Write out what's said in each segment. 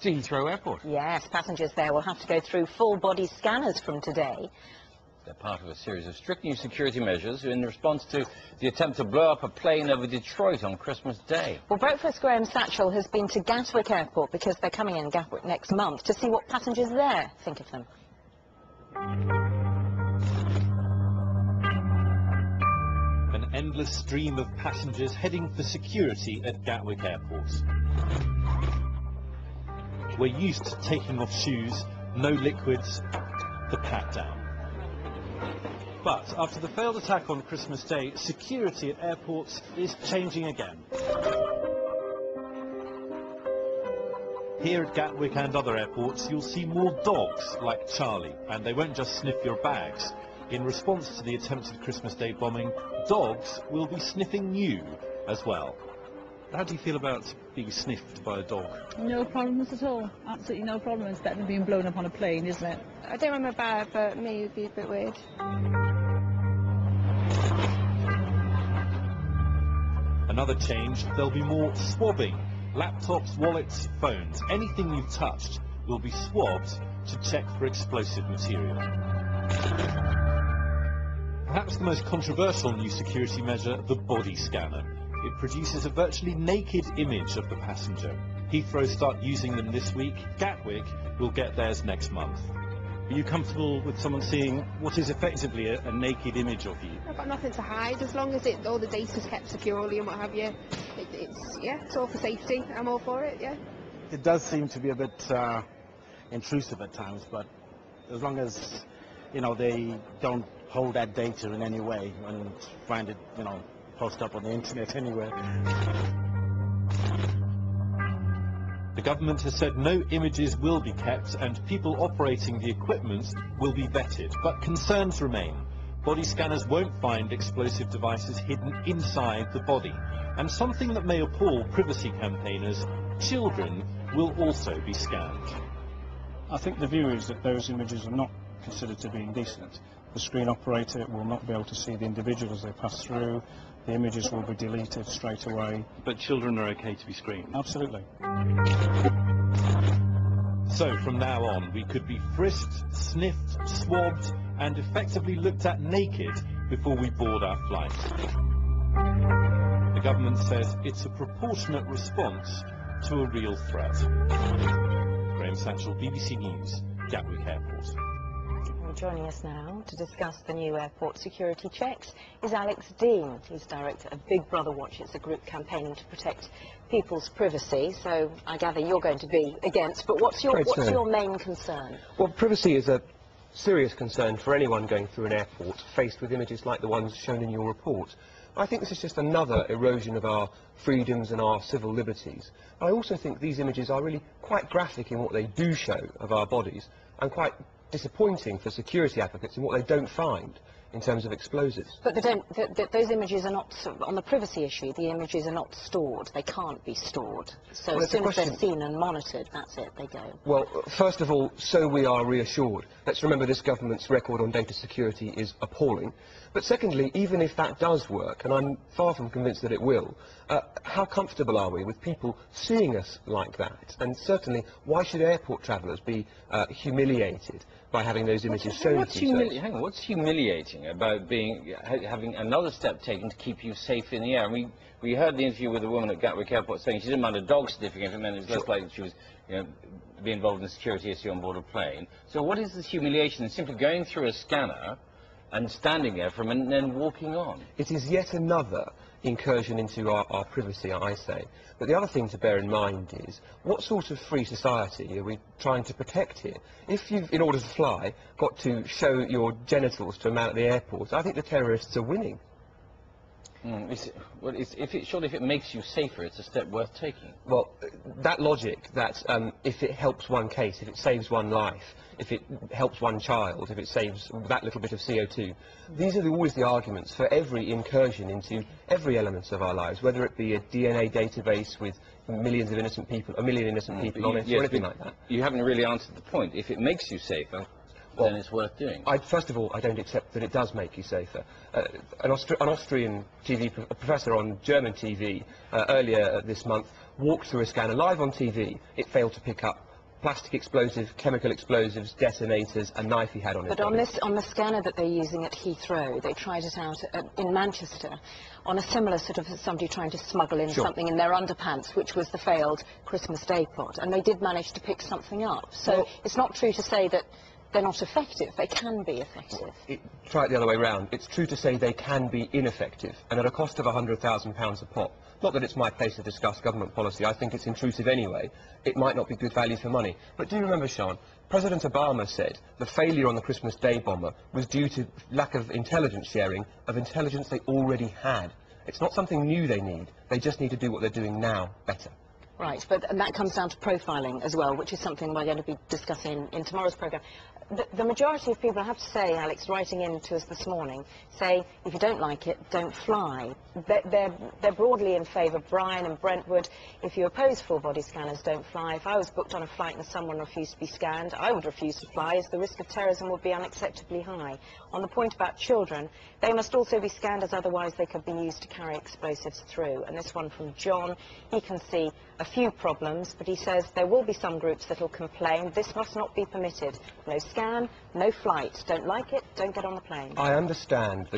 To Heathrow Airport. Yes, passengers there will have to go through full-body scanners from today. They're part of a series of strict new security measures in response to the attempt to blow up a plane over Detroit on Christmas Day. Well, Breakfast Graham Satchell has been to Gatwick Airport because they're coming in Gatwick next month to see what passengers there think of them. An endless stream of passengers heading for security at Gatwick Airport. We're used to taking off shoes, no liquids, the pat-down. But after the failed attack on Christmas Day, security at airports is changing again. Here at Gatwick and other airports, you'll see more dogs like Charlie, and they won't just sniff your bags. In response to the attempted Christmas Day bombing, dogs will be sniffing you as well. How do you feel about being sniffed by a dog? No problems at all. Absolutely no problem. It's better than being blown up on a plane, isn't it? I don't remember bad, but me would be a bit weird. Another change, there'll be more swabbing. Laptops, wallets, phones, anything you've touched will be swabbed to check for explosive material. Perhaps the most controversial new security measure, the body scanner. It produces a virtually naked image of the passenger. Heathrow start using them this week. Gatwick will get theirs next month. Are you comfortable with someone seeing what is effectively a naked image of you? I've got nothing to hide, as long as all the data's kept securely and what have you. It's all for safety. I'm all for it, yeah. It does seem to be a bit intrusive at times, but as long as, you know, they don't hold that data in any way and find it, you know, post up on the internet anywhere. The government has said no images will be kept and people operating the equipment will be vetted, but concerns remain. Body scanners won't find explosive devices hidden inside the body. And something that may appall privacy campaigners, children will also be scanned. I think the view is that those images are not considered to be indecent. The screen operator will not be able to see the individual as they pass through. The images will be deleted straight away. But children are okay to be screened? Absolutely. So from now on, we could be frisked, sniffed, swabbed, and effectively looked at naked before we board our flight. The government says it's a proportionate response to a real threat. Graham Satchell, BBC News, Gatwick Airport. Joining us now to discuss the new airport security checks is Alex Deane. He's director of Big Brother Watch. It's a group campaigning to protect people's privacy. So I gather you're going to be against. But what's your main concern? Well, privacy is a serious concern for anyone going through an airport faced with images like the ones shown in your report. I think this is just another erosion of our freedoms and our civil liberties. I also think these images are really quite graphic in what they do show of our bodies and quite disappointing for security advocates in what they don't find in terms of explosives. But those images are not, on the privacy issue, the images are not stored. They can't be stored. So well, as soon as they're seen and monitored, that's it, they go. Well, first of all, so we are reassured. Let's remember this government's record on data security is appalling. But secondly, even if that does work, and I'm far from convinced that it will, how comfortable are we with people seeing us like that? And certainly, why should airport travellers be humiliated by having those images shown to themselves? Hang on, what's humiliating about having another step taken to keep you safe in the air? And we heard the interview with a woman at Gatwick Airport saying she didn't mind a dog sniffing if it meant it was less likely she was, you know, be involved in a security issue on board a plane. So what is this humiliation in simply going through a scanner and standing there for a minute and then walking on? It is yet another incursion into our privacy, I say. But the other thing to bear in mind is, what sort of free society are we trying to protect here? If you've, in order to fly, got to show your genitals to a man at the airport, I think the terrorists are winning. Surely if it makes you safer, it's a step worth taking. Well, that logic, that if it helps one case, if it saves one life, if it helps one child, if it saves that little bit of CO2, these are always the arguments for every incursion into every element of our lives, whether it be a DNA database with millions of innocent people, a million innocent people on it, or anything like that. You haven't really answered the point. If it makes you safer, then it's worth doing. First of all, I don't accept that it does make you safer. An Austrian TV professor on German TV earlier this month walked through a scanner live on TV. It failed to pick up plastic explosive, chemical explosives, detonators, a knife he had on his body. But on the scanner that they're using at Heathrow, they tried it out in Manchester on a similar sort of somebody trying to smuggle in something in their underpants, which was the failed Christmas Day plot, and they did manage to pick something up. So it's not true to say that they're not effective. They can be effective. Try it the other way round. It's true to say they can be ineffective, and at a cost of £100,000 a pop. Not that it's my place to discuss government policy. I think it's intrusive anyway. It might not be good value for money. But do you remember, Sean, President Obama said the failure on the Christmas Day bomber was due to lack of intelligence sharing, of intelligence they already had. It's not something new they need. They just need to do what they're doing now better. Right, and that comes down to profiling as well, which is something we're going to be discussing in tomorrow's programme. The majority of people, I have to say, Alex, writing in to us this morning, say, if you don't like it, don't fly. They're broadly in favour. Brian and Brentwood, if you oppose full-body scanners, don't fly. If I was booked on a flight and someone refused to be scanned, I would refuse to fly, as the risk of terrorism would be unacceptably high. On the point about children, they must also be scanned, as otherwise they could be used to carry explosives through. And this one from John, he can see a few problems, but he says there will be some groups that will complain. This must not be permitted. No scan, no flight. Don't like it, don't get on the plane. I understand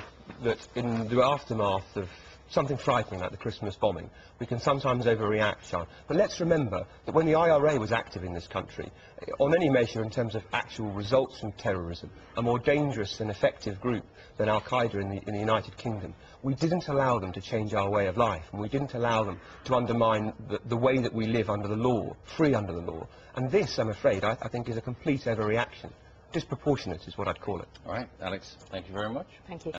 that in the aftermath of something frightening like the Christmas bombing, we can sometimes overreact, Sean. But let's remember that when the IRA was active in this country, on any measure in terms of actual results from terrorism, a more dangerous and effective group than Al-Qaeda in the United Kingdom, we didn't allow them to change our way of life, and we didn't allow them to undermine the way that we live under the law, free under the law. And this, I'm afraid, I think is a complete overreaction. Disproportionate is what I'd call it. All right, Alex, thank you very much. Thank you.